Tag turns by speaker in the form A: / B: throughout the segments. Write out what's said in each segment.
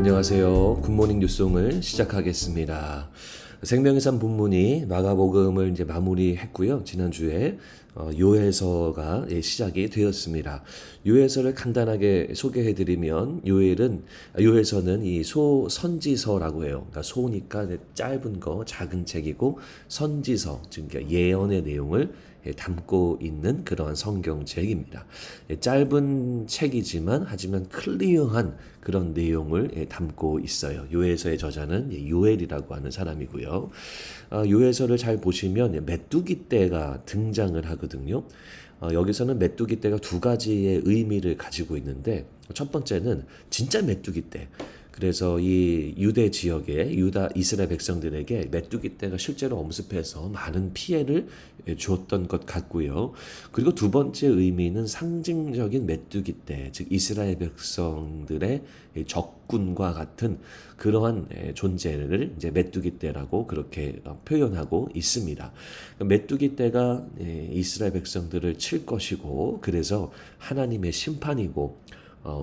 A: 안녕하세요. 굿모닝 뉴송을 시작하겠습니다. 생명의 산 본문이 마가복음을 이제 마무리했고요. 지난주에 요엘서가 시작이 되었습니다. 요엘서를 간단하게 소개해드리면 요엘서는 이 소선지서라고 해요. 그러니까 소니까 짧은 거, 작은 책이고 선지서, 즉 예언의 내용을 담고 있는 그러한 성경책입니다. 짧은 책이지만 하지만 클리어한 그런 내용을 담고 있어요. 요엘서의 저자는 요엘이라고 하는 사람이고요. 요엘서를 잘 보시면 메뚜기 떼가 등장을 하거든요. 여기서는 메뚜기 떼가 두 가지의 의미를 가지고 있는데 첫 번째는 진짜 메뚜기 떼. 그래서 이 유대 지역의 이스라엘 백성들에게 메뚜기 떼가 실제로 엄습해서 많은 피해를 주었던 것 같고요. 그리고 두 번째 의미는 상징적인 메뚜기 떼, 즉 이스라엘 백성들의 적군과 같은 그러한 존재를 이제 메뚜기 떼라고 그렇게 표현하고 있습니다. 메뚜기 떼가 이스라엘 백성들을 칠 것이고, 그래서 하나님의 심판이고,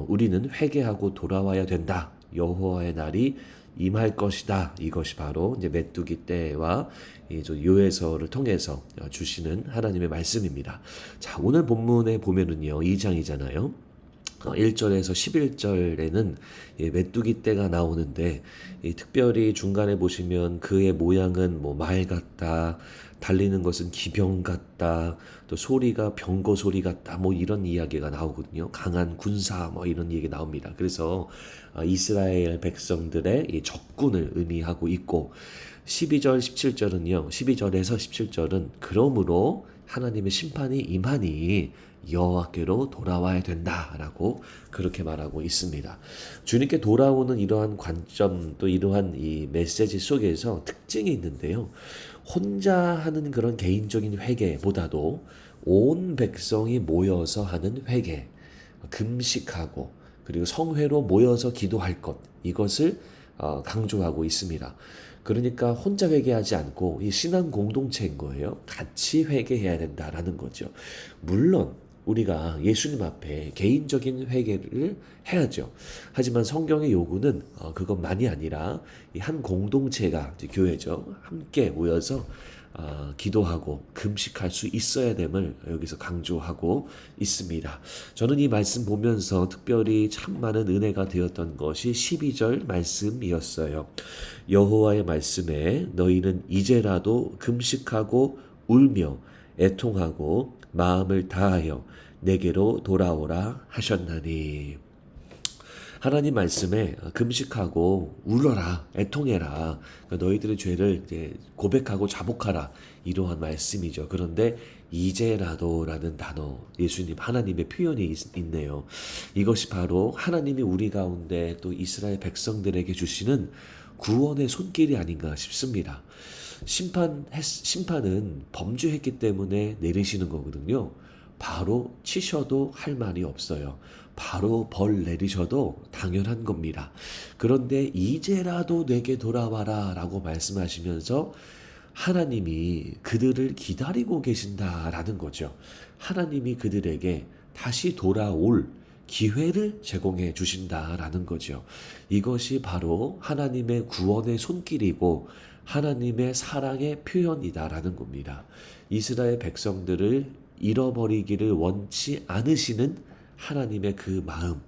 A: 우리는 회개하고 돌아와야 된다. 여호와의 날이 임할 것이다. 이것이 바로 이제 메뚜기 떼와 요엘서를 통해서 주시는 하나님의 말씀입니다. 자, 오늘 본문에 보면은요, 2장이잖아요. 1절에서 11절에는 메뚜기 떼가 나오는데, 특별히 중간에 보시면 그의 모양은 뭐 말 같다, 달리는 것은 기병 같다, 또 소리가 병거 소리 같다, 뭐 이런 이야기가 나오거든요. 강한 군사 뭐 이런 얘기 나옵니다. 그래서 이스라엘 백성들의 이 적군을 의미하고 있고, 12절에서 17절은 그러므로 하나님의 심판이 임하니 여호와께로 돌아와야 된다라고 그렇게 말하고 있습니다. 주님께 돌아오는 이러한 관점, 또 이러한 이 메시지 속에서 특징이 있는데요. 혼자 하는 그런 개인적인 회개보다도 온 백성이 모여서 하는 회개, 금식하고 그리고 성회로 모여서 기도할 것, 이것을 강조하고 있습니다. 그러니까 혼자 회개하지 않고 이 신앙 공동체인 거예요. 같이 회개해야 된다라는 거죠. 물론 우리가 예수님 앞에 개인적인 회개를 해야죠. 하지만 성경의 요구는 그것만이 아니라 이 한 공동체가 교회죠. 함께 모여서 기도하고 금식할 수 있어야 됨을 여기서 강조하고 있습니다. 저는 이 말씀 보면서 특별히 참 많은 은혜가 되었던 것이 12절 말씀이었어요. 여호와의 말씀에 너희는 이제라도 금식하고 울며 애통하고 마음을 다하여 내게로 돌아오라 하셨나니. 하나님 말씀에 금식하고 울어라, 애통해라, 너희들의 죄를 이제 고백하고 자복하라, 이러한 말씀이죠. 그런데 이제라도라는 단어, 예수님 하나님의 표현이 있네요. 이것이 바로 하나님이 우리 가운데 또 이스라엘 백성들에게 주시는 구원의 손길이 아닌가 싶습니다. 심판은 범죄했기 때문에 내리시는 거거든요. 바로 치셔도 할 말이 없어요. 바로 벌 내리셔도 당연한 겁니다. 그런데 이제라도 내게 돌아와라 라고 말씀하시면서 하나님이 그들을 기다리고 계신다라는 거죠. 하나님이 그들에게 다시 돌아올 기회를 제공해 주신다라는 거죠. 이것이 바로 하나님의 구원의 손길이고 하나님의 사랑의 표현이다라는 겁니다. 이스라엘 백성들을 잃어버리기를 원치 않으시는 하나님의 그 마음.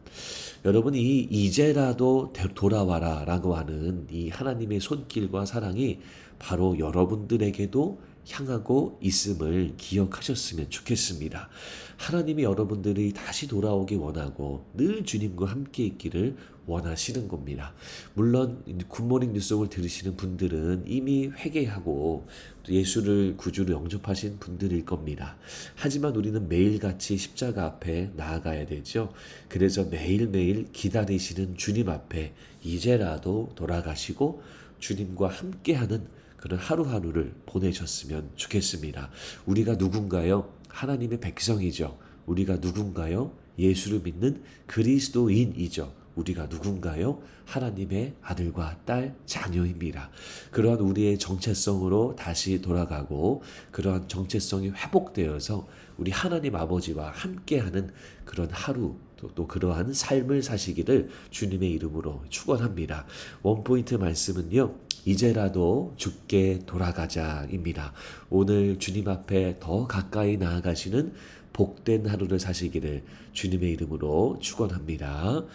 A: 여러분, 이제라도 돌아와라 라고 하는 이 하나님의 손길과 사랑이 바로 여러분들에게도 향하고 있음을 기억하셨으면 좋겠습니다. 하나님이 여러분들이 다시 돌아오기 원하고 늘 주님과 함께 있기를 원하시는 겁니다. 물론 굿모닝 뉴스를 들으시는 분들은 이미 회개하고 또 예수를 구주로 영접하신 분들일 겁니다. 하지만 우리는 매일같이 십자가 앞에 나아가야 되죠. 그래서 매일매일 기다리시는 주님 앞에 이제라도 돌아가시고 주님과 함께하는 그런 하루하루를 보내셨으면 좋겠습니다. 우리가 누군가요? 하나님의 백성이죠. 우리가 누군가요? 예수를 믿는 그리스도인이죠. 우리가 누군가요? 하나님의 아들과 딸, 자녀입니다. 그러한 우리의 정체성으로 다시 돌아가고 그러한 정체성이 회복되어서 우리 하나님 아버지와 함께하는 그런 하루 또 그러한 삶을 사시기를 주님의 이름으로 축원합니다. 원포인트 말씀은요. 이제라도 주께 돌아가자입니다. 오늘 주님 앞에 더 가까이 나아가시는 복된 하루를 사시기를 주님의 이름으로 축원합니다.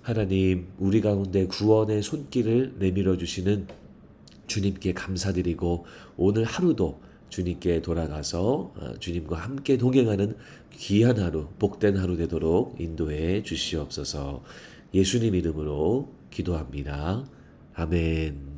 A: 하나님, 우리 가운데 구원의 손길을 내밀어 주시는 주님께 감사드리고 오늘 하루도 주님께 돌아가서 주님과 함께 동행하는 귀한 하루, 복된 하루 되도록 인도해 주시옵소서. 예수님 이름으로 기도합니다. 아멘.